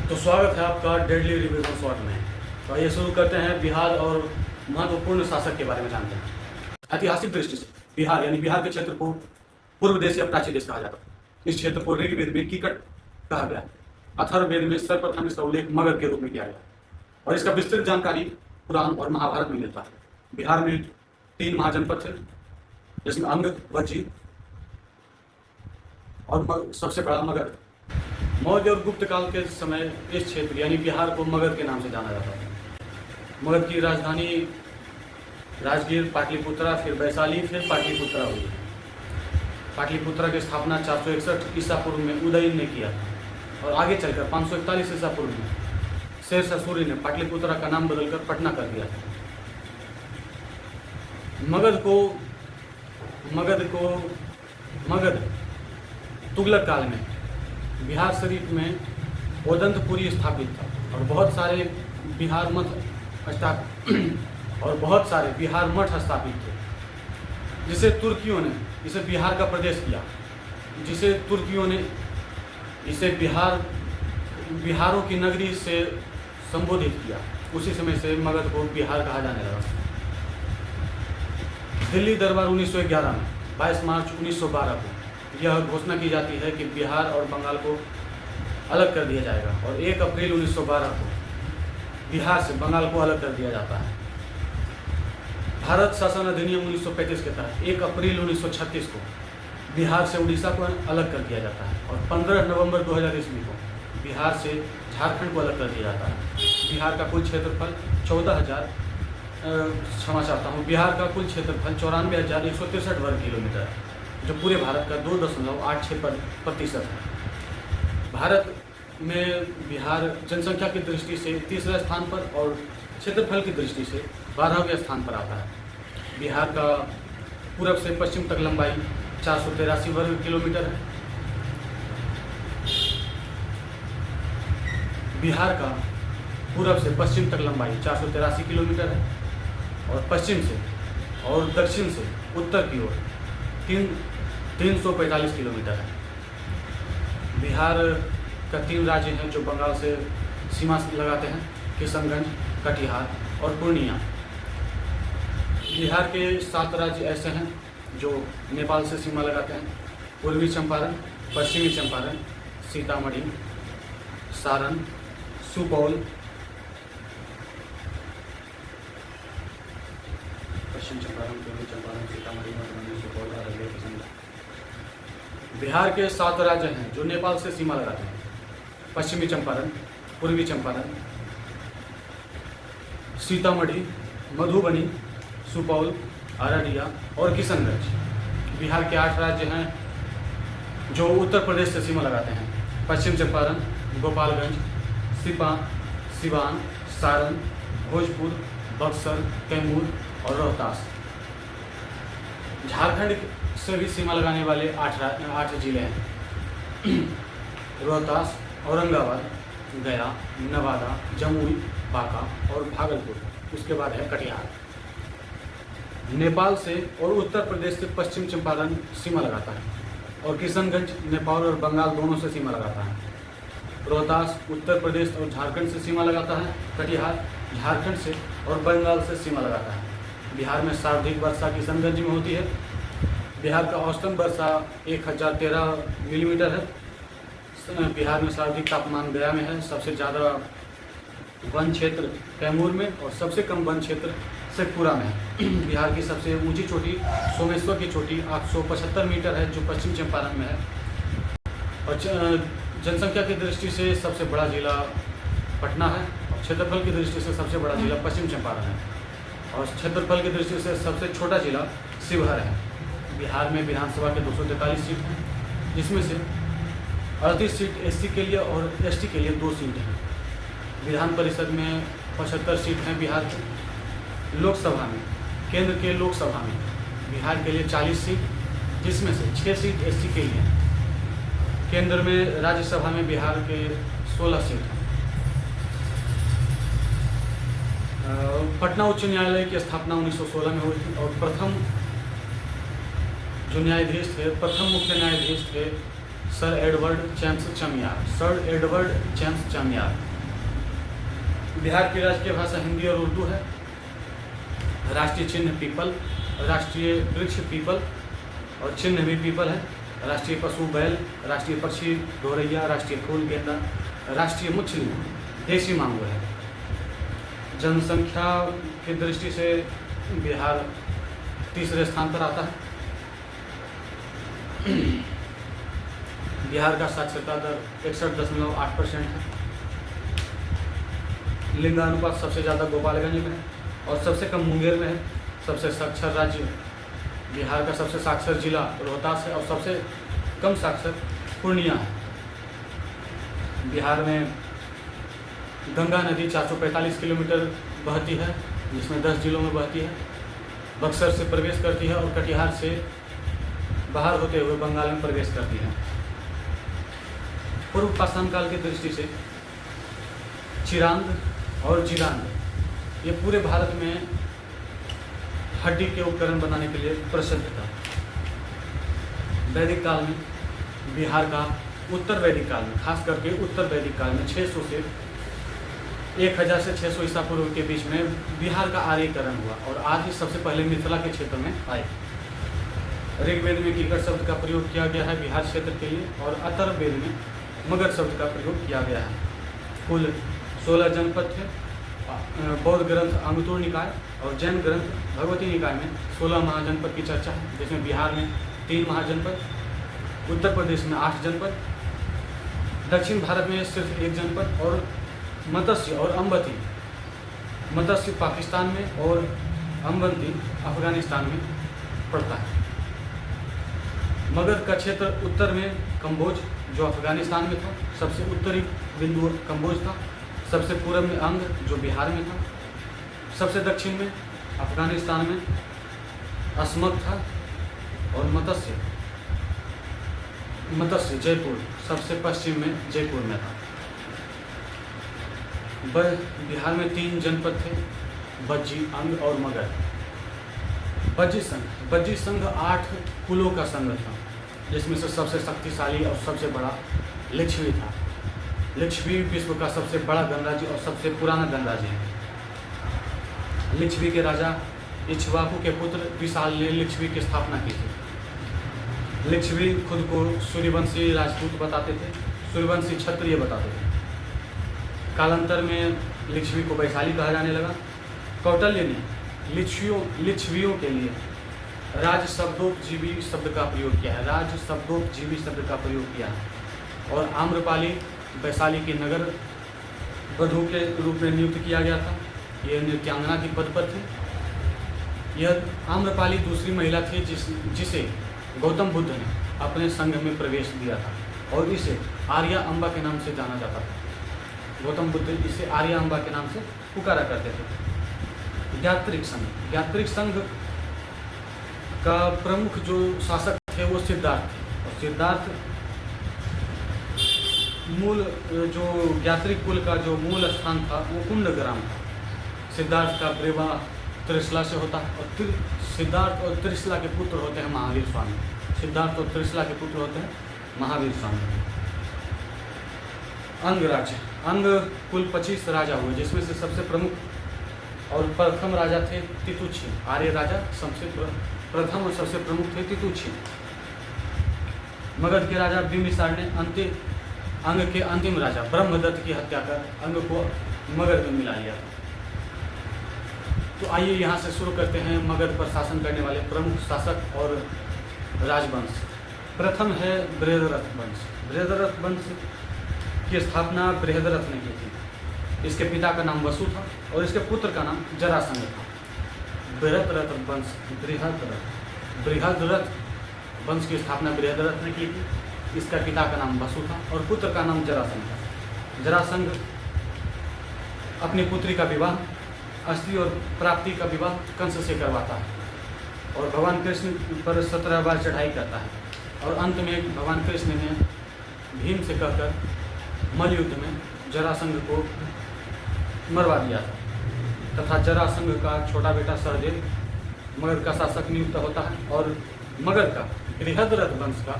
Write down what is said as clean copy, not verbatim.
तो स्वागत है आपका डेडली रिवीजन शॉर्ट में। तो आइए शुरू करते हैं। बिहार और महत्वपूर्ण शासक के बारे में जानते हैं। ऐतिहासिक दृष्टि से बिहार यानी बिहार के क्षेत्र को पूर्व देश या प्राचीन देश कहा जाता है। इस क्षेत्र को ऋग्वेद में कीकट कहा गया। अथर्ववेद में सर्वप्रथम इसका उल्लेख मगध के रूप में किया गया और इसका विस्तृत जानकारी पुराण और महाभारत में मिलता है। बिहार में 3 महाजनपद थे, जिसमें अंग, वज्जी और सबसे बड़ा मगध। मौर्य और गुप्त काल के समय इस क्षेत्र यानी बिहार को मगध के नाम से जाना जाता था। मगध की राजधानी राजगीर, पाटलिपुत्रा, फिर वैशाली, फिर पाटलिपुत्रा हुई। पाटलिपुत्रा की स्थापना 461 ईसा पूर्व में उदयन ने किया और आगे चलकर 541 ईसा पूर्व में शेरशाह सूरी ने पाटलिपुत्रा का नाम बदलकर पटना कर दिया। मगध तुगलक काल में बिहार शरीफ में ओदंतपुरी स्थापित था और बहुत सारे बिहार मठ स्थापित थे, जिसे तुर्कियों ने इसे बिहार का प्रदेश किया, जिसे तुर्कियों ने इसे बिहारों की नगरी से संबोधित किया। उसी समय से मगध को बिहार कहा जाने लगा। दिल्ली दरबार 1911 में 22 मार्च 1912 को यह घोषणा की जाती है कि बिहार और बंगाल को अलग कर दिया जाएगा और 1 अप्रैल 1912 को बिहार से बंगाल को अलग कर दिया जाता है। भारत शासन अधिनियम 1935 के तहत 1 अप्रैल 1936 को बिहार से उड़ीसा को अलग कर दिया जाता है और 15 नवंबर 2000 ईस्वी को बिहार से झारखंड को अलग कर दिया जाता है। बिहार का कुल क्षेत्रफल 94,163 वर्ग किलोमीटर है, जो पूरे भारत का 2.86% है। भारत में बिहार जनसंख्या की दृष्टि से तीसरे स्थान पर और क्षेत्रफल की दृष्टि से 12वें स्थान पर आता है। बिहार का पूरब से पश्चिम तक लंबाई 483 वर्ग किलोमीटर है। बिहार का पूरब से पश्चिम तक लंबाई 483 किलोमीटर है और पश्चिम से और दक्षिण से उत्तर की ओर 345 किलोमीटर है। बिहार का 3 राज्य हैं जो बंगाल से सीमा लगाते हैं: किशनगंज, कटिहार और पूर्णिया। बिहार के 7 राज्य ऐसे हैं जो नेपाल से सीमा लगाते हैं: पूर्वी चंपारण, पश्चिमी चंपारण, सीतामढ़ी, सारण, सुपौल, पश्चिम चंपारण, पूर्वी चंपारण, सीतामढ़ी, मधुबनी, सुपौल, अररिया, किशनगंज। बिहार के 7 राज्य हैं जो नेपाल से सीमा लगाते हैं: पश्चिमी चंपारण, पूर्वी चंपारण, सीतामढ़ी, मधुबनी, सुपौल, अररिया और किशनगंज। बिहार के 8 राज्य हैं जो उत्तर प्रदेश से सीमा लगाते हैं: पश्चिम चंपारण, गोपालगंज, सिवान, सारण, भोजपुर, बक्सर, कैमूर और रोहतास। झारखंड से भी सीमा लगाने वाले 8 जिले हैं: रोहतास, औरंगाबाद, गया, नवादा, जमुई, बांका और भागलपुर। उसके बाद है कटिहार। नेपाल से और उत्तर प्रदेश से पश्चिम चंपारण सीमा लगाता है और किशनगंज नेपाल और बंगाल दोनों से सीमा लगाता है। रोहतास उत्तर प्रदेश और झारखंड से सीमा लगाता है। कटिहार झारखंड से और बंगाल से सीमा लगाता है। बिहार में सर्वाधिक वर्षा किशनगंज में होती है। बिहार का औसतन वर्षा 1013 मिलीमीटर है। बिहार में सर्वाधिक तापमान गया में है। सबसे ज़्यादा वन क्षेत्र कैमूर में और सबसे कम वन क्षेत्र शेखपुरा में है। बिहार की सबसे ऊंची चोटी सोमेश्वर की चोटी 875 मीटर है, जो पश्चिम चंपारण में है। और जनसंख्या की दृष्टि से सबसे बड़ा जिला पटना है और क्षेत्रफल की दृष्टि से सबसे बड़ा जिला पश्चिम चंपारण है और क्षेत्रफल की दृष्टि से सबसे छोटा जिला शिवहर है। बिहार में विधानसभा के 243 सीट हैं, जिसमें से 38 सीट एससी के लिए और एसटी के लिए 2 सीट हैं। विधान परिषद में 75 सीट हैं बिहार की। लोकसभा में, केंद्र के लोकसभा में बिहार के लिए 40 सीट, जिसमें से 6 सीट एससी के लिए। केंद्र में राज्यसभा में बिहार के 16 सीट हैं। पटना उच्च न्यायालय की स्थापना 1916 में हुई थी और प्रथम जो न्यायाधीश थे, प्रथम मुख्य न्यायाधीश थे sir Edward James Chamier. Sir Edward James Chamier. Bihar की राजकीय भाषा हिंदी और उर्दू है। राष्ट्रीय चिन्ह पीपल, राष्ट्रीय वृक्ष पीपल और चिन्ह भी पीपल है। राष्ट्रीय पशु बैल, राष्ट्रीय पक्षी गौरैया, राष्ट्रीय फूल गेंदा, राष्ट्रीय मछली देसी मांगुर है। जनसंख्या की दृष्टि से बिहार तीसरे स्थान पर आता है। बिहार का साक्षरता दर 61.8% है। लिंगानुपात सबसे ज़्यादा गोपालगंज में है और सबसे कम मुंगेर में है। सबसे साक्षर राज्य बिहार का सबसे साक्षर जिला रोहतास है और सबसे कम साक्षर पूर्णिया है। बिहार में गंगा नदी 445 किलोमीटर बहती है, जिसमें 10 जिलों में बहती है। बक्सर से प्रवेश करती है और कटिहार से बाहर होते हुए बंगाल में प्रवेश करती है। पूर्व पाषाण काल की दृष्टि से चिरांद और जीरांद ये पूरे भारत में हड्डी के उपकरण बनाने के लिए प्रसिद्ध था। वैदिक काल में बिहार का उत्तर वैदिक काल में, खास करके उत्तर वैदिक काल में 600 से 1000 से 600 ईसा पूर्व के बीच में बिहार का आर्यीकरण हुआ और आर्य सबसे पहले मिथिला के क्षेत्र में आए। ऋग्वेद में कीकट शब्द का प्रयोग किया गया है बिहार क्षेत्र के लिए और अथर्ववेद में मगध शब्द का प्रयोग किया गया है। कुल 16 जनपद थे। बौद्ध ग्रंथ अंगुतुर निकाय और जैन ग्रंथ भगवती निकाय में 16 महाजनपद की चर्चा है, जिसमें बिहार में 3 महाजनपद, उत्तर प्रदेश में 8 जनपद, दक्षिण भारत में सिर्फ 1 जनपद और मत्स्य और अम्बती, मत्स्य पाकिस्तान में और अम्बती अफगानिस्तान में पड़ता है। मगध का क्षेत्र उत्तर में कंबोज जो अफगानिस्तान में था, सबसे उत्तरी बिंदु कंबोज था। सबसे पूर्व में अंग जो बिहार में था। सबसे दक्षिण में अफगानिस्तान में असमक था और मत्स्य जयपुर सबसे पश्चिम में जयपुर में था। बिहार में 3 जनपद थे, बज्जी, अंग और मगध। बज्जी संघ 8 कुलों का संघ था, जिसमें से सबसे शक्तिशाली और सबसे बड़ा लिच्छवी था। लिच्छवी विश्व का सबसे बड़ा गणराज्य और सबसे पुराना गणराज्य है। लिच्छवी के राजा इक्ष्वाकु के पुत्र विशाल ने लिच्छवी की स्थापना की थी। लिच्छवी खुद को सूर्यवंशी राजपूत बताते थे, सूर्यवंशी क्षत्रिय बताते थे। कालांतर में लिच्छवी को वैशाली कहा जाने लगा। कौटिल्य ने लिच्छवियों के लिए राज शब्दोपजीवी शब्द का प्रयोग किया है, राज शब्दोपजीवी शब्द का प्रयोग किया है। और आम्रपाली वैशाली के नगर वधू के रूप में नियुक्त किया गया था। यह नृत्यांगना की पद पर थी। यह आम्रपाली दूसरी महिला थी जिसे गौतम बुद्ध ने अपने संघ में प्रवेश दिया था और इसे आर्या अम्बा के नाम से जाना जाता था। गौतम बुद्ध इसे आर्या अम्बा के नाम से पुकारा करते थे। ज्ञात्रिक संघ का प्रमुख जो शासक थे वो सिद्धार्थ थे और सिद्धार्थ मूल जो ज्ञात्रिक कुल का जो मूल स्थान था वो कुंडग्राम था। सिद्धार्थ का विवाह त्रिशला से होता है और सिद्धार्थ और त्रिशला के पुत्र होते हैं महावीर स्वामी। सिद्धार्थ और त्रिशला के पुत्र होते हैं महावीर स्वामी। अंग राज्य, अंग कुल 25 राजा हुए, जिसमें से सबसे प्रमुख और प्रथम राजा थे तितुच्छी। आर्य राजा सबसे प्रथम और सबसे प्रमुख थे तितुच्छी। मगध के राजा बिंबिसार ने अंग के अंतिम राजा ब्रह्मदत्त की हत्या कर अंग को मगध में मिला लिया था। तो आइए यहाँ से शुरू करते हैं मगध पर शासन करने वाले प्रमुख शासक और राजवंश। प्रथम है बृहद्रथ वंश। बृहद्रथ वंश की स्थापना बृहद्रथ ने की थी। इसके पिता का नाम वसु था और इसके पुत्र का नाम जरासंध था। बृहद्रथ वंश बृहद्रथ वंश की स्थापना बृहद्रथ ने की थी। इसका पिता का नाम वसु था और पुत्र का नाम जरासंध था। जरासंध अपनी पुत्री का विवाह, अस्थि और प्राप्ति का विवाह कंस से करवाता है और भगवान कृष्ण पर 17 बार चढ़ाई करता है और अंत में भगवान कृष्ण ने भीम से कहकर मल्लयुद्ध में जरासंध को मरवा दिया था तथा जरासंध का छोटा बेटा सहदेव मगध का शासक नियुक्त होता है और मगध का बृहद्रथ वंश का